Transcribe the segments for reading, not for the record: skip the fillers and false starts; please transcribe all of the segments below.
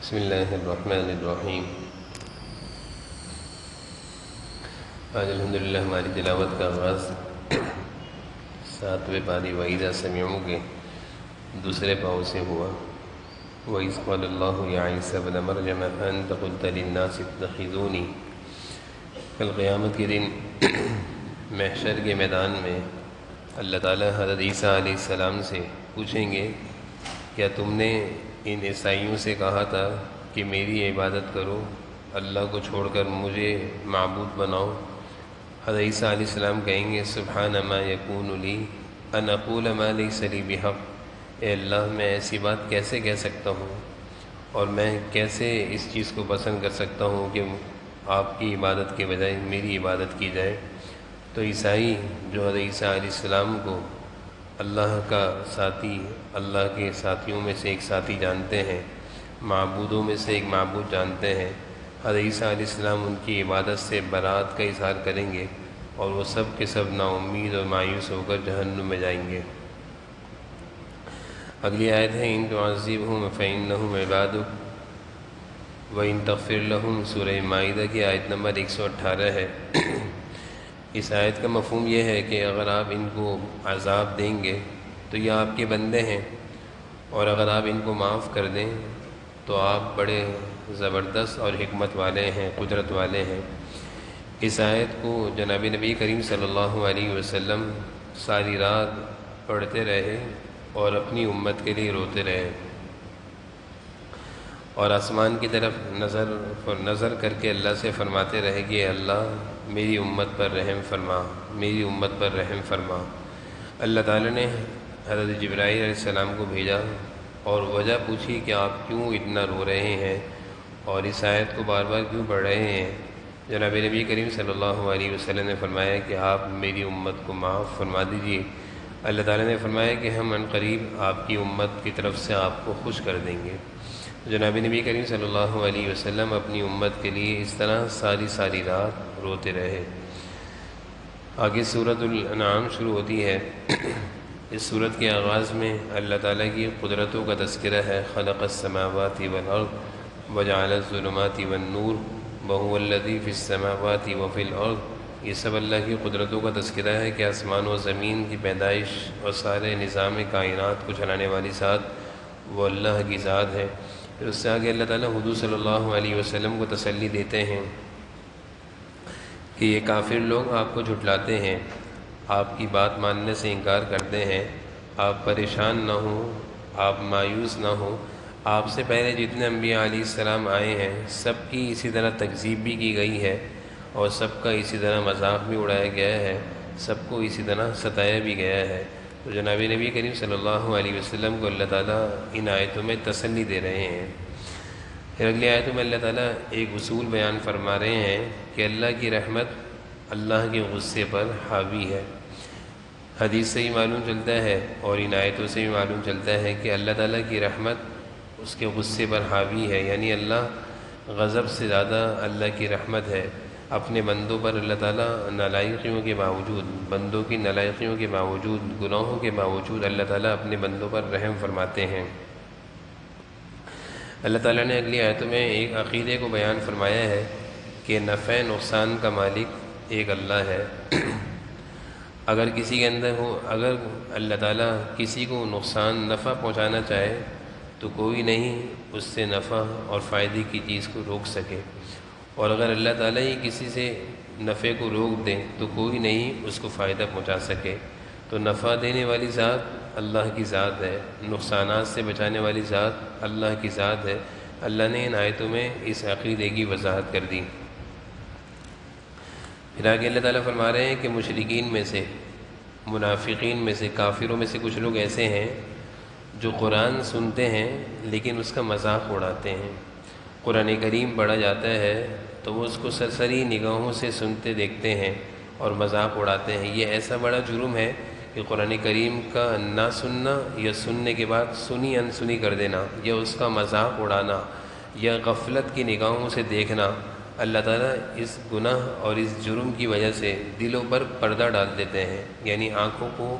بسم اللہ الرحمن الرحیم۔ آج الحمدللہ ہماری تلاوت کا آغاز 7ویں پاری وَإِذَا سَمِعُوا کے دوسرے پاؤں سے ہوا۔ وَإِذْ قَالَ اللَّهُ يَا عِيسَىٰ ابْنَ مَرْيَمَ أَنْتَ قُلْتَ لِلنَّاسِ اتَّخِذُونِي۔ کل قیامت کے دن محشر کے میدان میں اللہ تعالیٰ حضرت عیسیٰ علیہ السلام سے پوچھیں گے، کیا تم نے ان عیسائیوں سے کہا تھا کہ میری عبادت کرو، اللہ کو چھوڑ کر مجھے معبود بناؤ؟ حضرت عیسیٰ علیہ السلام کہیں گے، سبحان ما یکون لی ان اقول ما لیس لی بحق۔ اے اللہ، میں ایسی بات کیسے کہہ سکتا ہوں، اور میں کیسے اس چیز کو پسند کر سکتا ہوں کہ آپ کی عبادت کے بجائے میری عبادت کی جائے؟ تو عیسائی جو حضرت عیسیٰ علیہ السلام کو اللہ کا ساتھی، اللہ کے ساتھیوں میں سے ایک ساتھی جانتے ہیں، معبودوں میں سے ایک معبود جانتے ہیں، حضرت عیسیٰ علیہ السلام ان کی عبادت سے برات کا اظہار کریں گے، اور وہ سب کے سب نا امید اور مایوس ہو کر جہنم میں جائیں گے۔ اگلی آیت ہے ان تعذبہم فإنہم عبادک وإن تغفر لہم، سورہ مائدہ کی آیت نمبر 118 ہے۔ اس آیت کا مفہوم یہ ہے کہ اگر آپ ان کو عذاب دیں گے تو یہ آپ کے بندے ہیں، اور اگر آپ ان کو معاف کر دیں تو آپ بڑے زبردست اور حکمت والے ہیں، قدرت والے ہیں۔ اس آیت کو جناب نبی کریم صلی اللہ علیہ وسلم ساری رات پڑھتے رہے اور اپنی امت کے لیے روتے رہے، اور آسمان کی طرف نظر کر کے اللہ سے فرماتے رہے کہ اللہ میری امت پر رحم فرما، میری امت پر رحم فرما۔ اللہ تعالیٰ نے حضرت جبرائیل علیہ السلام کو بھیجا اور وجہ پوچھی کہ آپ کیوں اتنا رو رہے ہیں اور اس آیت کو بار بار کیوں پڑھ رہے ہیں؟ جناب نبی کریم صلی اللہ علیہ وسلم نے فرمایا کہ آپ میری امت کو معاف فرما دیجیے۔ اللہ تعالیٰ نے فرمایا کہ ہم عنقریب آپ کی امت کی طرف سے آپ کو خوش کر دیں گے۔ جناب نبی کریم صلی اللہ علیہ وسلم اپنی امت کے لیے اس طرح ساری رات روتے رہے۔ آگے سورۃ الانعام شروع ہوتی ہے۔ اس سورت کے آغاز میں اللہ تعالیٰ کی قدرتوں کا تذکرہ ہے۔ خلق السماوات والارض وجعل الظلمات والنور وهو الذی فی السماوات وفی الارض۔ یہ سب اللہ کی قدرتوں کا تذکرہ ہے کہ آسمان و زمین کی پیدائش اور سارے نظام کائنات کو چلانے والی ذات وہ اللہ کی ذات ہے۔ پھر اس سے آگے اللہ تعالیٰ حضور صلی اللہ علیہ وسلم کو تسلی دیتے ہیں کہ یہ کافر لوگ آپ کو جھٹلاتے ہیں، آپ کی بات ماننے سے انکار کرتے ہیں، آپ پریشان نہ ہوں، آپ مایوس نہ ہوں۔ آپ سے پہلے جتنے انبیاء علیہ السلام آئے ہیں سب کی اسی طرح تکذیب بھی کی گئی ہے، اور سب کا اسی طرح مذاق بھی اڑایا گیا ہے، سب کو اسی طرح ستایا بھی گیا ہے۔ تو جناب نبی کریم صلی اللہ علیہ وسلم کو اللہ تعالیٰ ان آیتوں میں تسلی دے رہے ہیں۔ پھر اگلی آیتوں میں اللہ تعالیٰ ایک اصول بیان فرما رہے ہیں کہ اللہ کی رحمت اللہ کے غصے پر حاوی ہے۔ حدیث سے ہی معلوم چلتا ہے اور ان آیتوں سے بھی معلوم چلتا ہے کہ اللہ تعالیٰ کی رحمت اس کے غصے پر حاوی ہے، یعنی اللہ غضب سے زیادہ اللہ کی رحمت ہے۔ اپنے بندوں پر اللہ تعالیٰ نالائقیوں کے باوجود، بندوں کی نالائقیوں کے باوجود، گناہوں کے باوجود اللہ تعالیٰ اپنے بندوں پر رحم فرماتے ہیں۔ اللہ تعالیٰ نے اگلی آیتوں میں ایک عقیدے کو بیان فرمایا ہے کہ نفع نقصان کا مالک ایک اللہ ہے۔ اگر کسی کے اندر ہو، اگر اللہ تعالیٰ کسی کو نقصان نفع پہنچانا چاہے تو کوئی نہیں اس سے نفع اور فائدے کی چیز کو روک سکے، اور اگر اللہ تعالیٰ ہی کسی سے نفع کو روک دیں تو کوئی نہیں اس کو فائدہ پہنچا سکے۔ تو نفع دینے والی ذات اللہ کی ذات ہے، نقصانات سے بچانے والی ذات اللہ کی ذات ہے۔ اللہ نے ان آیتوں میں اس عقیدے کی وضاحت کر دی۔ پھر آگے اللہ تعالیٰ فرما رہے ہیں کہ مشرکین میں سے، منافقین میں سے، کافروں میں سے کچھ لوگ ایسے ہیں جو قرآن سنتے ہیں لیکن اس کا مذاق اڑاتے ہیں۔ قرآن کریم پڑھا جاتا ہے تو وہ اس کو سرسری نگاہوں سے سنتے دیکھتے ہیں اور مذاق اڑاتے ہیں۔ یہ ایسا بڑا جرم ہے کہ قرآن کریم کا نہ سننا یا سننے کے بعد سنی انسنی کر دینا، یا اس کا مذاق اڑانا، یا غفلت کی نگاہوں سے دیکھنا، اللہ تعالیٰ اس گناہ اور اس جرم کی وجہ سے دلوں پر پردہ ڈال دیتے ہیں، یعنی آنکھوں کو،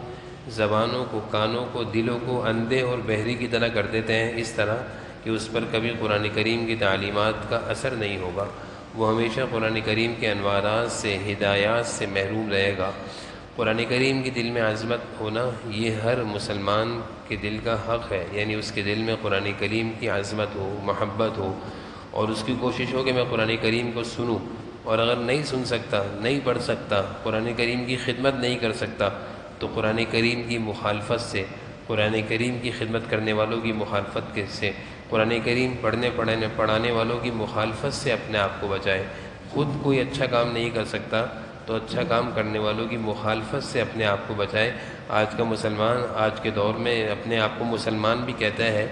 زبانوں کو، کانوں کو، دلوں کو اندھے اور بہری کی طرح کر دیتے ہیں، اس طرح کہ اس پر کبھی قرآن کریم کی تعلیمات کا اثر نہیں ہوگا، وہ ہمیشہ قرآن کریم کے انوارات سے، ہدایات سے محروم رہے گا۔ قرآن کریم کی دل میں عظمت ہونا یہ ہر مسلمان کے دل کا حق ہے، یعنی اس کے دل میں قرآن کریم کی عظمت ہو، محبت ہو، اور اس کی کوشش ہو کہ میں قرآن کریم کو سنوں، اور اگر نہیں سن سکتا، نہیں پڑھ سکتا، قرآن کریم کی خدمت نہیں کر سکتا، تو قرآن کریم کی مخالفت سے، قرآن کریم کی خدمت کرنے والوں کی مخالفت سے، قرآن کریم پڑھانے والوں کی مخالفت سے اپنے آپ کو بچائے۔ خود کوئی اچھا کام نہیں کر سکتا تو اچھا کام کرنے والوں کی مخالفت سے اپنے آپ کو بچائے۔ آج کا مسلمان آج کے دور میں اپنے آپ کو مسلمان بھی کہتا ہے،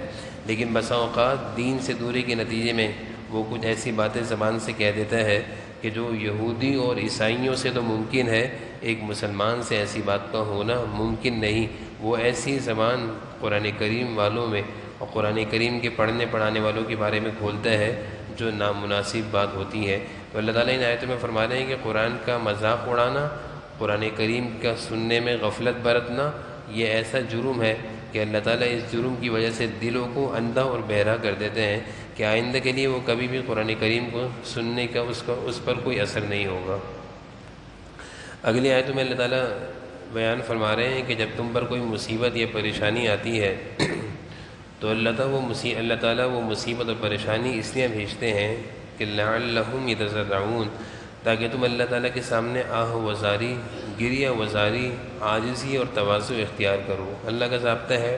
لیکن بسا اوقات دین سے دوری کے نتیجے میں وہ کچھ ایسی باتیں زبان سے کہہ دیتا ہے کہ جو یہودی اور عیسائیوں سے تو ممکن ہے، ایک مسلمان سے ایسی بات کا ہونا ممکن نہیں۔ وہ ایسی زبان قرآن کریم والوں میں اور قرآن کریم کے پڑھانے والوں کے بارے میں کھولتا ہے جو نامناسب بات ہوتی ہے۔ تو اللہ تعالیٰ ان آیتوں میں فرما رہے ہیں کہ قرآن کا مذاق اڑانا، قرآن کریم کا سننے میں غفلت برتنا، یہ ایسا جرم ہے کہ اللہ تعالیٰ اس جرم کی وجہ سے دلوں کو اندھا اور بہرا کر دیتے ہیں کہ آئندہ کے لیے وہ کبھی بھی قرآن کریم کو سننے کا اس پر کوئی اثر نہیں ہوگا۔ اگلی آیتوں میں اللہ تعالیٰ بیان فرما رہے ہیں کہ جب تم پر کوئی مصیبت یا پریشانی آتی ہے تو اللہ تعالیٰ وہ مصیبت اور پریشانی اس لیے بھیجتے ہیں کہ لعلہم یتضرعون، تاکہ تم اللہ تعالیٰ کے سامنے آہ وزاری، گریہ وزاری، عاجزی اور تواضع اختیار کرو۔ اللہ کا ضابطہ ہے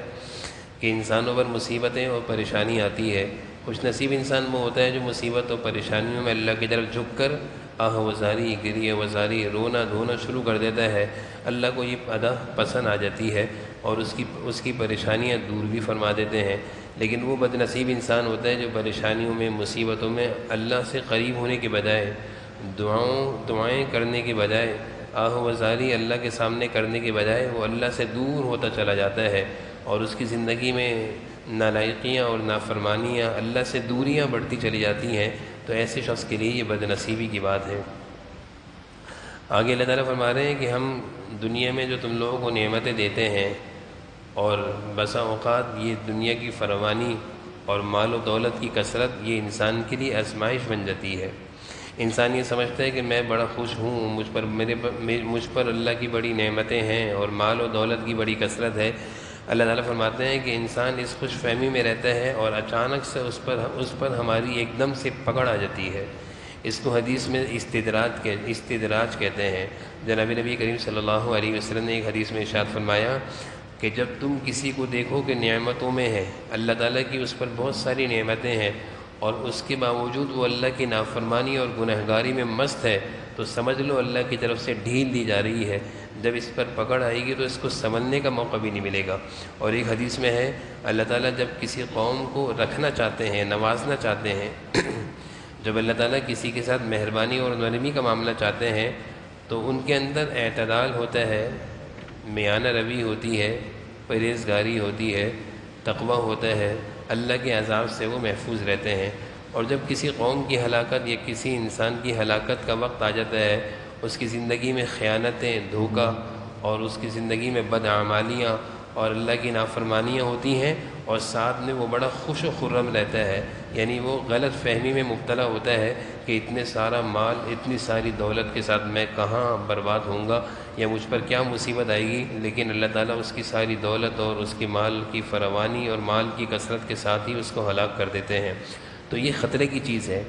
کہ انسانوں پر مصیبتیں اور پریشانی آتی ہے، خوش نصیب انسان وہ ہوتا ہے جو مصیبت اور پریشانیوں میں اللہ کی طرف جھک کر آہ وزاری، گریہ وزاری، رونا دھونا شروع کر دیتا ہے۔ اللہ کو یہ ادا پسند آ جاتی ہے اور اس کی پریشانیاں دور بھی فرما دیتے ہیں۔ لیکن وہ بد نصیب انسان ہوتا ہے جو پریشانیوں میں، مصیبتوں میں اللہ سے قریب ہونے کے بجائے، دعائیں کرنے کے بجائے، آہ وزاری اللہ کے سامنے کرنے کے بجائے وہ اللہ سے دور ہوتا چلا جاتا ہے، اور اس کی زندگی میں نالائقیاں اور نافرمانیاں، اللہ سے دوریاں بڑھتی چلی جاتی ہیں۔ تو ایسے شخص کے لیے یہ بد نصیبی کی بات ہے۔ آگے اللہ تعالیٰ فرما رہے ہیں کہ ہم دنیا میں جو تم لوگوں کو نعمتیں دیتے ہیں، اور بسا اوقات یہ دنیا کی فراوانی اور مال و دولت کی کثرت یہ انسان کے لیے آزمائش بن جاتی ہے۔ انسان یہ سمجھتا ہے کہ میں بڑا خوش ہوں، مجھ پر اللہ کی بڑی نعمتیں ہیں اور مال و دولت کی بڑی کثرت ہے۔ اللہ تعالیٰ فرماتے ہیں کہ انسان اس خوش فہمی میں رہتا ہے اور اچانک سے اس پر ہماری ایک دم سے پکڑ آ جاتی ہے۔ اس کو حدیث میں استدراج کہتے ہیں۔ جناب نبی کریم صلی اللہ علیہ وسلم نے ایک حدیث میں ارشاد فرمایا کہ جب تم کسی کو دیکھو کہ نعمتوں میں ہے، اللہ تعالیٰ کی اس پر بہت ساری نعمتیں ہیں، اور اس کے باوجود وہ اللہ کی نافرمانی اور گنہگاری میں مست ہے، تو سمجھ لو اللہ کی طرف سے ڈھیل دی جا رہی ہے۔ جب اس پر پکڑ آئے گی تو اس کو سنبھلنے کا موقع بھی نہیں ملے گا۔ اور ایک حدیث میں ہے اللہ تعالیٰ جب کسی قوم کو رکھنا چاہتے ہیں، نوازنا چاہتے ہیں، جب اللہ تعالیٰ کسی کے ساتھ مہربانی اور نرمی کا معاملہ چاہتے ہیں تو ان کے اندر اعتدال ہوتا ہے، میانہ روی ہوتی ہے، پرہیزگاری ہوتی ہے، تقوی ہوتا ہے، اللہ کے عذاب سے وہ محفوظ رہتے ہیں۔ اور جب کسی قوم کی ہلاکت یا کسی انسان کی ہلاکت کا وقت آ جاتا ہے، اس کی زندگی میں خیانتیں، دھوکہ، اور اس کی زندگی میں بدعمالیاں اور اللہ کی نافرمانیاں ہوتی ہیں، اور ساتھ میں وہ بڑا خوش و خرم رہتا ہے، یعنی وہ غلط فہمی میں مبتلا ہوتا ہے کہ اتنے سارا مال، اتنی ساری دولت کے ساتھ میں کہاں برباد ہوں گا یا مجھ پر کیا مصیبت آئے گی۔ لیکن اللہ تعالیٰ اس کی ساری دولت اور اس کی مال کی فراوانی اور مال کی کثرت کے ساتھ ہی اس کو ہلاک کر دیتے ہیں۔ تو یہ خطرے کی چیز ہے،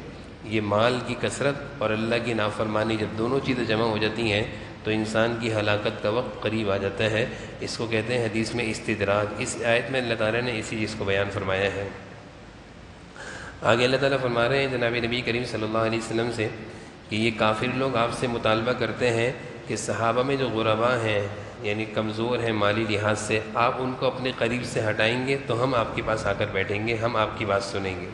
یہ مال کی کثرت اور اللہ کی نافرمانی جب دونوں چیزیں جمع ہو جاتی ہیں تو انسان کی ہلاکت کا وقت قریب آ جاتا ہے۔ اس کو کہتے ہیں حدیث میں استدراج۔ اس آیت میں اللہ تعالیٰ نے اسی چیز کو بیان فرمایا ہے۔ آگے اللہ تعالیٰ فرما رہے ہیں جناب نبی کریم صلی اللہ علیہ وسلم سے کہ یہ کافر لوگ آپ سے مطالبہ کرتے ہیں کہ صحابہ میں جو غرباء ہیں، یعنی کمزور ہیں مالی لحاظ سے، آپ ان کو اپنے قریب سے ہٹائیں گے تو ہم آپ کے پاس آ کر بیٹھیں گے، ہم آپ کی بات سنیں گے۔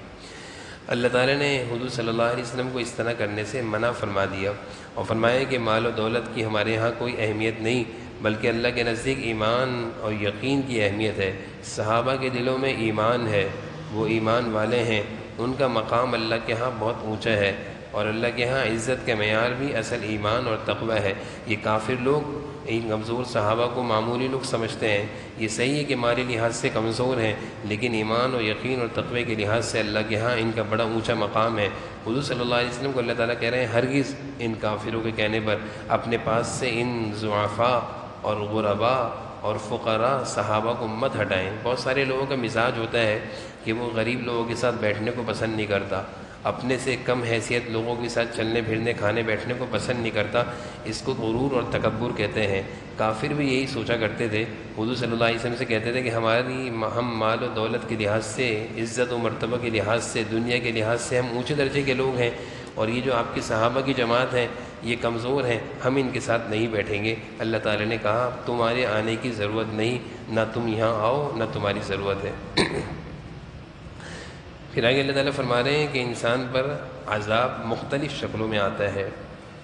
اللہ تعالیٰ نے حضور صلی اللہ علیہ وسلم کو اس طرح کرنے سے منع فرما دیا اور فرمایا کہ مال و دولت کی ہمارے ہاں کوئی اہمیت نہیں، بلکہ اللہ کے نزدیک ایمان اور یقین کی اہمیت ہے۔ صحابہ کے دلوں میں ایمان ہے، وہ ایمان والے ہیں، ان کا مقام اللہ کے ہاں بہت اونچا ہے۔ اور اللہ کے ہاں عزت کا معیار بھی اصل ایمان اور تقوی ہے۔ یہ کافر لوگ ان کمزور صحابہ کو معمولی لوگ سمجھتے ہیں۔ یہ صحیح ہے کہ مالی لحاظ سے کمزور ہیں، لیکن ایمان اور یقین اور تقوی کے لحاظ سے اللہ کے ہاں ان کا بڑا اونچا مقام ہے۔ حضور صلی اللہ علیہ وسلم کو اللہ تعالیٰ کہہ رہے ہیں ہرگز ان کافروں کے کہنے پر اپنے پاس سے ان ضعفاء اور غرباء اور فقراء صحابہ کو مت ہٹائیں۔ بہت سارے لوگوں کا مزاج ہوتا ہے کہ وہ غریب لوگوں کے ساتھ بیٹھنے کو پسند نہیں کرتا، اپنے سے کم حیثیت لوگوں کے ساتھ چلنے پھرنے کھانے بیٹھنے کو پسند نہیں کرتا۔ اس کو غرور اور تکبر کہتے ہیں۔ کافر بھی یہی سوچا کرتے تھے، حضور صلی اللہ علیہ وسلم سے کہتے تھے کہ ہم مال و دولت کے لحاظ سے، عزت و مرتبہ کے لحاظ سے، دنیا کے لحاظ سے ہم اونچے درجے کے لوگ ہیں، اور یہ جو آپ کی صحابہ کی جماعت ہے یہ کمزور ہیں، ہم ان کے ساتھ نہیں بیٹھیں گے۔ اللہ تعالیٰ نے کہا تمہارے آنے کی ضرورت نہیں، نہ تم یہاں آؤ نہ تمہاری ضرورت ہے۔ پھر آگے اللہ تعالیٰ فرما رہے ہیں کہ انسان پر عذاب مختلف شکلوں میں آتا ہے۔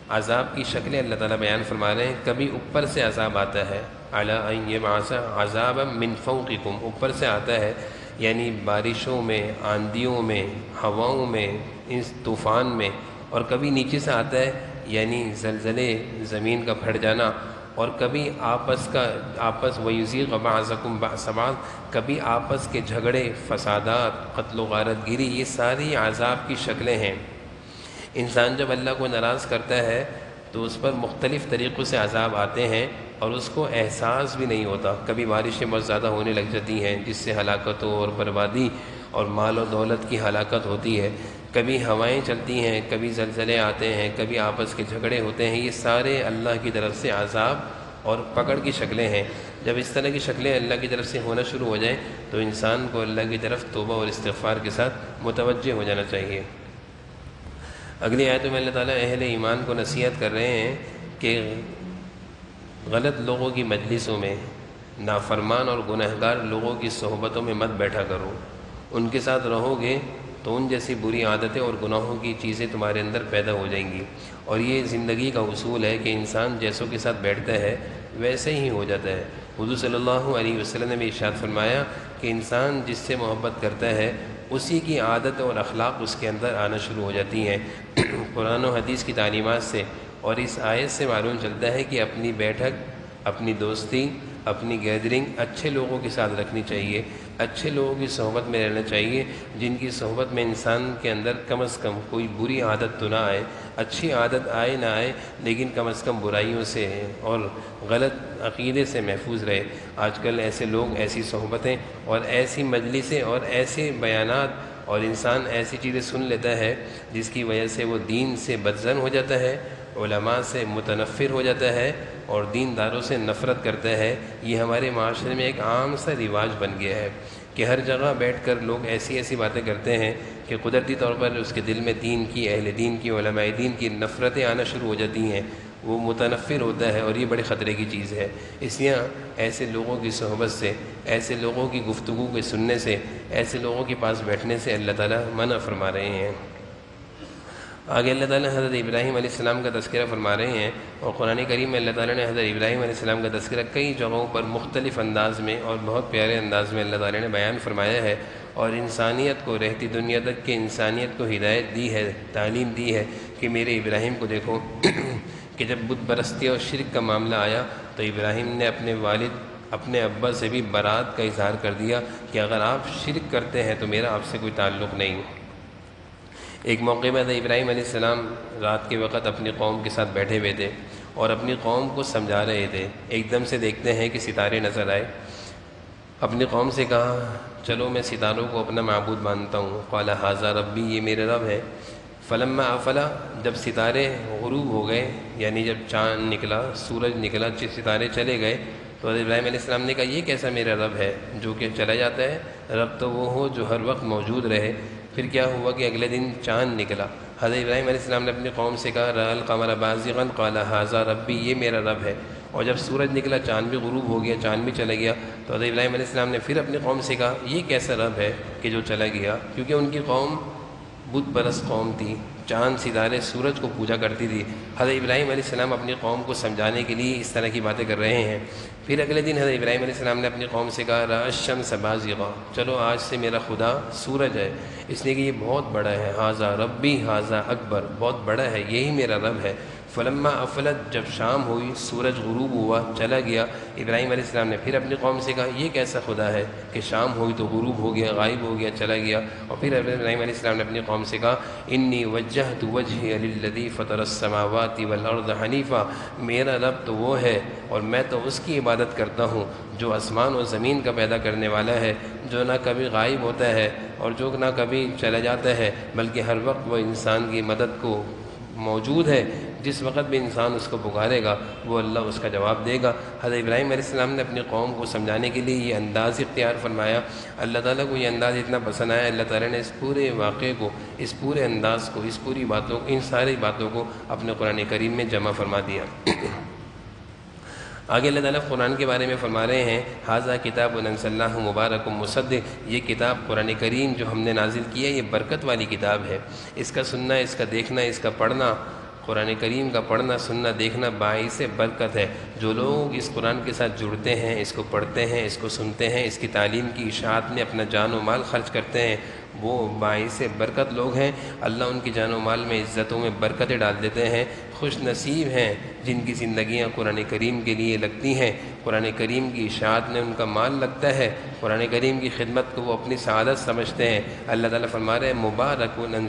عذاب کی شکلیں اللہ تعالیٰ بیان فرما رہے ہیں۔ کبھی اوپر سے عذاب آتا ہے، علی ان یبعث عذابا من فوقکم، اوپر سے آتا ہے، یعنی بارشوں میں، آندھیوں میں، ہواؤں میں، اس طوفان میں۔ اور کبھی نیچے سے آتا ہے، یعنی زلزلے، زمین کا پھٹ جانا۔ اور کبھی آپس ویزیغ بعضکم بعض، کبھی آپس کے جھگڑے، فسادات، قتل و غارت گیری، یہ ساری عذاب کی شکلیں ہیں۔ انسان جب اللہ کو ناراض کرتا ہے تو اس پر مختلف طریقوں سے عذاب آتے ہیں اور اس کو احساس بھی نہیں ہوتا۔ کبھی بارشیں بہت زیادہ ہونے لگ جاتی ہیں جس سے ہلاکتوں اور بربادی اور مال و دولت کی ہلاکت ہوتی ہے، کبھی ہوائیں چلتی ہیں، کبھی زلزلے آتے ہیں، کبھی آپس کے جھگڑے ہوتے ہیں۔ یہ سارے اللہ کی طرف سے عذاب اور پکڑ کی شکلیں ہیں۔ جب اس طرح کی شکلیں اللہ کی طرف سے ہونا شروع ہو جائیں تو انسان کو اللہ کی طرف توبہ اور استغفار کے ساتھ متوجہ ہو جانا چاہیے۔ اگلی آیتوں میں اللہ تعالیٰ اہل ایمان کو نصیحت کر رہے ہیں کہ غلط لوگوں کی مجلسوں میں، نافرمان اور گنہگار لوگوں کی صحبتوں میں مت بیٹھا کرو۔ ان کے ساتھ رہو گے تو ان جیسی بری عادتیں اور گناہوں کی چیزیں تمہارے اندر پیدا ہو جائیں گی۔ اور یہ زندگی کا اصول ہے کہ انسان جیسوں کے ساتھ بیٹھتا ہے ویسے ہی ہو جاتا ہے۔ حضور صلی اللہ علیہ وسلم نے بھی ارشاد فرمایا کہ انسان جس سے محبت کرتا ہے اسی کی عادت اور اخلاق اس کے اندر آنا شروع ہو جاتی ہیں۔ قرآن و حدیث کی تعلیمات سے اور اس آیت سے معلوم چلتا ہے کہ اپنی بیٹھک، اپنی دوستی، اپنی گیدرنگ اچھے لوگوں کے ساتھ رکھنی چاہیے، اچھے لوگوں کی صحبت میں رہنا چاہیے، جن کی صحبت میں انسان کے اندر کم از کم کوئی بری عادت تو نہ آئے، اچھی عادت آئے نہ آئے لیکن کم از کم برائیوں سے اور غلط عقیدے سے محفوظ رہے۔ آج کل ایسے لوگ، ایسی صحبتیں اور ایسی مجلسیں اور ایسے بیانات اور انسان ایسی چیزیں سن لیتا ہے جس کی وجہ سے وہ دین سے بدظن ہو جاتا ہے، علماء سے متنفر ہو جاتا ہے اور دینداروں سے نفرت کرتا ہے۔ یہ ہمارے معاشرے میں ایک عام سا رواج بن گیا ہے کہ ہر جگہ بیٹھ کر لوگ ایسی باتیں کرتے ہیں کہ قدرتی طور پر اس کے دل میں دین کی، اہل دین کی، علماء دین کی نفرتیں آنا شروع ہو جاتی ہیں، وہ متنفر ہوتا ہے، اور یہ بڑے خطرے کی چیز ہے۔ اس لیے ایسے لوگوں کی صحبت سے، ایسے لوگوں کی گفتگو کے سننے سے، ایسے لوگوں کے پاس بیٹھنے سے اللہ تعالیٰ منع فرما رہے ہیں۔ آگے اللہ تعالیٰ حضرت ابراہیم علیہ السلام کا تذکرہ فرما رہے ہیں، اور قرآن کریم میں اللہ تعالیٰ نے حضرت ابراہیم علیہ السلام کا تذکرہ کئی جگہوں پر مختلف انداز میں اور بہت پیارے انداز میں اللہ تعالیٰ نے بیان فرمایا ہے، اور انسانیت کو، رہتی دنیا تک کے انسانیت کو ہدایت دی ہے، تعلیم دی ہے کہ میرے ابراہیم کو دیکھو کہ جب بت پرستی اور شرک کا معاملہ آیا تو ابراہیم نے اپنے والد، اپنے ابا سے بھی برات کا اظہار کر دیا کہ اگر آپ شرک کرتے ہیں تو میرا آپ سے کوئی تعلق نہیں۔ ایک موقع میں ابراہیم علیہ السلام رات کے وقت اپنی قوم کے ساتھ بیٹھے ہوئے تھے اور اپنی قوم کو سمجھا رہے تھے۔ ایک دم سے دیکھتے ہیں کہ ستارے نظر آئے، اپنی قوم سے کہا چلو میں ستاروں کو اپنا معبود مانتا ہوں، قال ھذا ربی، یہ میرے رب ہے۔ فلما افلا، جب ستارے غروب ہو گئے، یعنی جب چاند نکلا، سورج نکلا، ستارے چلے گئے، تو حضرت ابراہیم علیہ السلام نے کہا یہ کیسا میرا رب ہے جو کہ چلا جاتا ہے؟ رب تو وہ ہو جو ہر وقت موجود رہے۔ پھر کیا ہوا کہ اگلے دن چاند نکلا، حضرت ابراہیم علیہ السلام نے اپنی قوم سے کہا رأى القمر بازغا قال ھذا ربی، یہ میرا رب ہے۔ اور جب سورج نکلا، چاند بھی غروب ہو گیا، چاند بھی چلا گیا، تو حضرت ابراہیم علیہ السلام نے پھر اپنی قوم سے کہا یہ کیسا رب ہے کہ جو چلا گیا، کیونکہ ان کی قوم بت پرست قوم تھی، چاند ستارے سورج کو پوجا کرتی تھی۔ حضرت ابراہیم علیہ السلام اپنی قوم کو سمجھانے کے لیے اس طرح کی باتیں کر رہے ہیں۔ پھر اگلے دن حضرت ابراہیم علیہ السلام نے اپنی قوم سے کہا رأى الشمس بازغا، چلو آج سے میرا خدا سورج ہے، اس لیے کہ یہ بہت بڑا ہے، ھذا ربی ھذا اکبر، بہت بڑا ہے، یہی میرا رب ہے۔ فلما افلت، جب شام ہوئی، سورج غروب ہوا، چلا گیا، ابراہیم علیہ السلام نے پھر اپنی قوم سے کہا یہ کیسا خدا ہے کہ شام ہوئی تو غروب ہو گیا، غائب ہو گیا، چلا گیا۔ اور پھر ابراہیم علیہ السلام نے اپنی قوم سے کہا انی وجہت وجہی للذی فطر السماوات والارض حنیفا، میرا رب تو وہ ہے اور میں تو اس کی عبادت کرتا ہوں جو آسمان و زمین کا پیدا کرنے والا ہے، جو نہ کبھی غائب ہوتا ہے اور جو نہ کبھی چلا جاتا ہے، بلکہ ہر وقت وہ انسان کی مدد کو موجود ہے، جس وقت بھی انسان اس کو پکارے گا وہ اللہ اس کا جواب دے گا۔ حضرت ابراہیم علیہ السلام نے اپنی قوم کو سمجھانے کے لیے یہ انداز اختیار فرمایا۔ اللہ تعالیٰ کو یہ انداز اتنا پسند آیا، اللہ تعالیٰ نے اس پورے واقعے کو، اس پورے انداز کو، اس پوری باتوں، ان ساری باتوں کو اپنے قرآن کریم میں جمع فرما دیا۔ آگے اللہ تعالیٰ قرآن کے بارے میں فرما رہے ہیں ھذا کتاب انزلناہ مبارک مصدق، یہ کتاب قرآن کریم جو ہم نے نازل کی ہے یہ برکت والی کتاب ہے، اس کا سننا، اس کا دیکھنا، اس کا پڑھنا، قرآن کریم کا پڑھنا سننا دیکھنا باعث برکت ہے۔ جو لوگ اس قرآن کے ساتھ جڑتے ہیں، اس کو پڑھتے ہیں، اس کو سنتے ہیں، اس کی تعلیم کی اشاعت میں اپنا جان و مال خرچ کرتے ہیں، وہ باعث برکت لوگ ہیں، اللہ ان کی جان و مال میں، عزتوں میں برکتیں ڈال دیتے ہیں۔ خوش نصیب ہیں جن کی زندگیاں قرآن کریم کے لیے لگتی ہیں، قرآن کریم کی اشاعت میں ان کا مال لگتا ہے، قرآن کریم کی خدمت کو وہ اپنی سعادت سمجھتے ہیں۔ اللہ تعالیٰ فرما رہے ہیں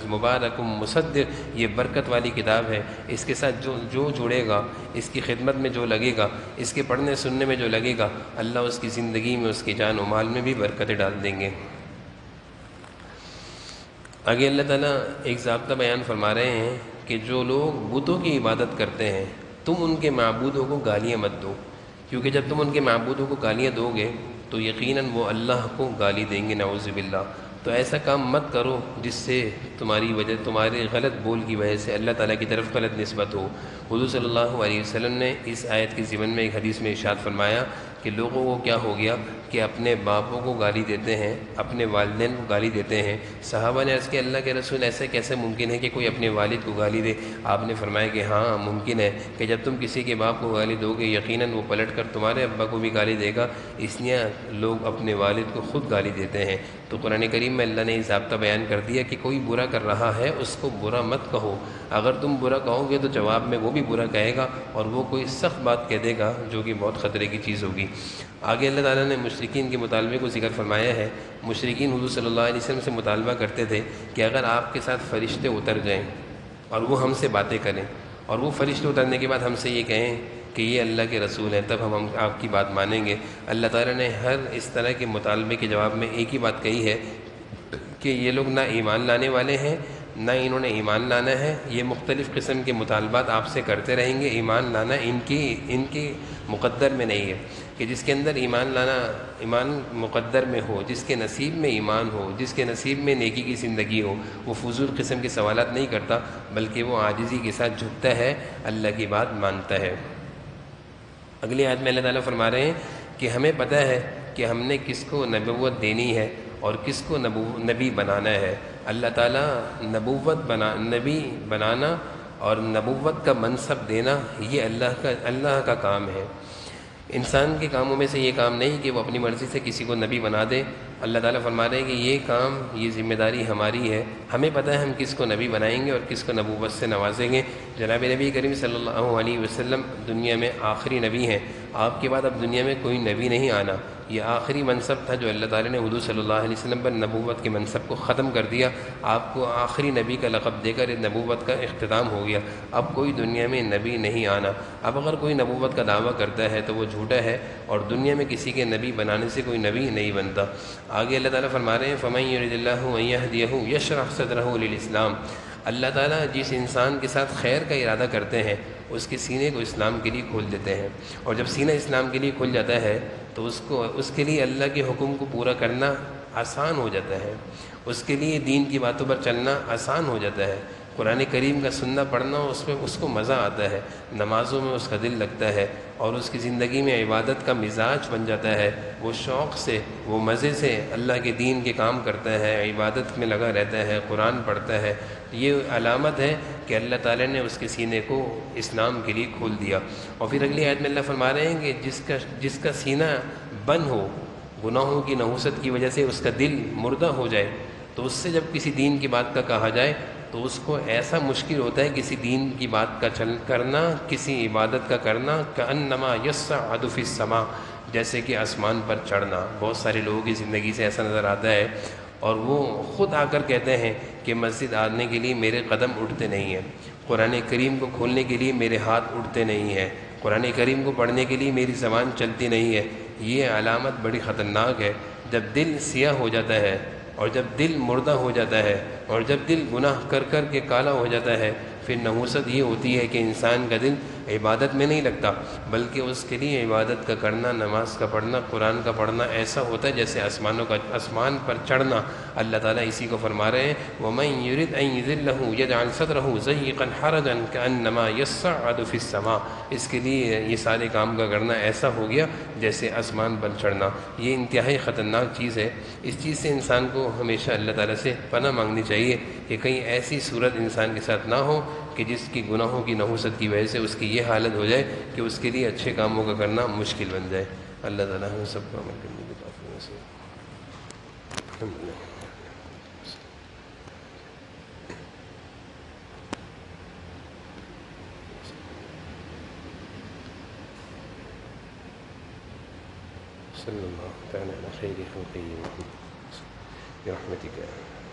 مبارک مصدق، یہ برکت والی کتاب ہے، اس کے ساتھ جو جڑے گا، اس کی خدمت میں جو لگے گا، اس کے پڑھنے سننے میں جو لگے گا، اللہ اس کی زندگی میں، اس کی جان و مال میں بھی برکتیں ڈال دیں گے۔ آگے اللہ تعالیٰ ایک ضابطہ بیان فرما رہے ہیں کہ جو لوگ بتوں کی عبادت کرتے ہیں تم ان کے معبودوں کو گالیاں مت دو، کیونکہ جب تم ان کے معبودوں کو گالیاں دو گے تو یقیناً وہ اللہ کو گالی دیں گے، نعوذ باللہ۔ تو ایسا کام مت کرو جس سے تمہارے غلط بول کی وجہ سے اللہ تعالیٰ کی طرف غلط نسبت ہو۔ حضور صلی اللہ علیہ وسلم نے اس آیت کے ضمن میں ایک حدیث میں ارشاد فرمایا کہ لوگوں کو کیا ہو گیا کہ اپنے باپوں کو گالی دیتے ہیں، اپنے والدین کو گالی دیتے ہیں۔ صحابہ نے عرض کیا اللہ کے رسول ایسا کیسے ممکن ہے کہ کوئی اپنے والد کو گالی دے؟ آپ نے فرمایا کہ ہاں ممکن ہے کہ جب تم کسی کے باپ کو گالی دو گے یقیناً وہ پلٹ کر تمہارے ابا کو بھی گالی دے گا، اس لیے لوگ اپنے والد کو خود گالی دیتے ہیں۔ تو قرآن کریم میں اللہ نے یہ ضابطہ بیان کر دیا کہ کوئی برا کر رہا ہے اس کو برا مت کہو، اگر تم برا کہو گے تو جواب میں وہ بھی برا کہے گا اور وہ کوئی سخت بات کہہ دے گا جو کہ بہت خطرے کی چیز ہوگی۔ آگے اللہ تعالیٰ نے مشرکین کے مطالبے کو ذکر فرمایا ہے۔ مشرکین حضور صلی اللہ علیہ وسلم سے مطالبہ کرتے تھے کہ اگر آپ کے ساتھ فرشتے اتر جائیں اور وہ ہم سے باتیں کریں اور وہ فرشتے اترنے کے بعد ہم سے یہ کہیں کہ یہ اللہ کے رسول ہیں، تب ہم آپ کی بات مانیں گے۔ اللہ تعالیٰ نے ہر اس طرح کے مطالبے کے جواب میں ایک ہی بات کہی ہے کہ یہ لوگ نہ ایمان لانے والے ہیں، نہ انہوں نے ایمان لانا ہے، یہ مختلف قسم کے مطالبات آپ سے کرتے رہیں گے، ایمان لانا ان کی مقدر میں نہیں ہے کہ جس کے اندر ایمان مقدر میں ہو، جس کے نصیب میں ایمان ہو، جس کے نصیب میں نیکی کی زندگی ہو، وہ فضول قسم کے سوالات نہیں کرتا بلکہ وہ عاجزی کے ساتھ جھکتا ہے، اللہ کی بات مانتا ہے۔ اگلی آیت میں اللہ تعالیٰ فرما رہے ہیں کہ ہمیں پتہ ہے کہ ہم نے کس کو نبوت دینی ہے اور کس کو نبی بنانا ہے۔ اللہ تعالیٰ نبی بنانا اور نبوت کا منصب دینا یہ اللہ کا کام ہے۔ انسان کے کاموں میں سے یہ کام نہیں کہ وہ اپنی مرضی سے کسی کو نبی بنا دے۔ اللہ تعالیٰ فرما رہے ہیں کہ یہ کام، یہ ذمہ داری ہماری ہے، ہمیں پتہ ہے ہم کس کو نبی بنائیں گے اور کس کو نبوت سے نوازیں گے۔ جناب نبی کریم صلی اللہ علیہ وسلم دنیا میں آخری نبی ہیں، آپ کے بعد اب دنیا میں کوئی نبی نہیں آنا، یہ آخری منصب تھا جو اللہ تعالیٰ نے حضور صلی اللہ علیہ وسلم پر نبوت کے منصب کو ختم کر دیا، آپ کو آخری نبی کا لقب دے کر نبوت کا اختتام ہو گیا، اب کوئی دنیا میں نبی نہیں آنا۔ اب اگر کوئی نبوت کا دعویٰ کرتا ہے تو وہ جھوٹا ہے اور دنیا میں کسی کے نبی بنانے سے کوئی نبی نہیں بنتا۔ آگے اللہ تعالیٰ فرما رہے ہیں فَمَن يُرِدِ اللَّهُ أَن يَهْدِيَهُ يَشْرَحْ صَدْرَهُ لِلْإِسْلَامِ، اللہ تعالیٰ جس انسان کے ساتھ خیر کا ارادہ کرتے ہیں اس کے سینے کو اسلام کے لیے کھول دیتے ہیں، اور جب سینہ اسلام کے لیے کھل جاتا ہے تو اس کے لیے اللہ کے حکم کو پورا کرنا آسان ہو جاتا ہے، اس کے لیے دین کی باتوں پر چلنا آسان ہو جاتا ہے، قرآن کریم کا سننا پڑھنا اس میں اس کو مزہ آتا ہے، نمازوں میں اس کا دل لگتا ہے اور اس کی زندگی میں عبادت کا مزاج بن جاتا ہے، وہ شوق سے وہ مزے سے اللہ کے دین کے کام کرتا ہے، عبادت میں لگا رہتا ہے، قرآن پڑھتا ہے۔ یہ علامت ہے کہ اللہ تعالیٰ نے اس کے سینے کو اسلام کے لیے کھول دیا۔ اور پھر اگلی آیت میں اللہ فرما رہے ہیں کہ جس کا سینہ بند ہو، گناہوں کی نحوست کی وجہ سے اس کا دل مردہ ہو جائے، تو اس سے جب کسی دین کی بات کا کہا جائے تو اس کو ایسا مشکل ہوتا ہے کسی دین کی بات کا کرنا، کسی عبادت کا کرنا، کأنما یصعد فی السماء، جیسے کہ آسمان پر چڑھنا۔ بہت سارے لوگوں کی زندگی سے ایسا نظر آتا ہے، اور وہ خود آ کر کہتے ہیں کہ مسجد آنے کے لیے میرے قدم اٹھتے نہیں ہیں، قرآن کریم کو کھولنے کے لیے میرے ہاتھ اٹھتے نہیں ہیں، قرآن کریم کو پڑھنے کے لیے میری زبان چلتی نہیں ہے۔ یہ علامت بڑی خطرناک ہے۔ جب دل سیاہ ہو جاتا ہے اور جب دل مردہ ہو جاتا ہے اور جب دل گناہ کر کر کے کالا ہو جاتا ہے، پھر نحوست یہ ہوتی ہے کہ انسان کا دل عبادت میں نہیں لگتا، بلکہ اس کے لیے عبادت کا کرنا، نماز کا پڑھنا، قرآن کا پڑھنا ایسا ہوتا ہے جیسے آسمان پر چڑھنا۔ اللہ تعالیٰ اسی کو فرما رہے ہیں وَمَن يُرِدْ أَن يُذِلَّهُ يَجْعَلْ صَدْرَهُ ضَيِّقًا حَرَجًا كَأَنَّمَا يَصَّعَّدُ فِي السَّمَاءِ، اس کے لیے یہ سارے کام کا کرنا ایسا ہو گیا جیسے آسمان پر چڑھنا۔ یہ انتہائی خطرناک چیز ہے۔ اس چیز سے انسان کو ہمیشہ اللہ تعالیٰ سے پناہ مانگنی چاہیے کہ کہیں ایسی صورت انسان کے ساتھ نہ ہو کہ جس کی گناہوں کی نحوست کی وجہ سے اس کی یہ حالت ہو جائے کہ اس کے لیے اچھے کاموں کا کرنا مشکل بن جائے۔ اللہ تعالیٰ ہم سب کو عمل کرنے کی توفیق نصیب فرمائے۔ صلی اللہ تعالیٰ علی خیر خلقہ برحمتک۔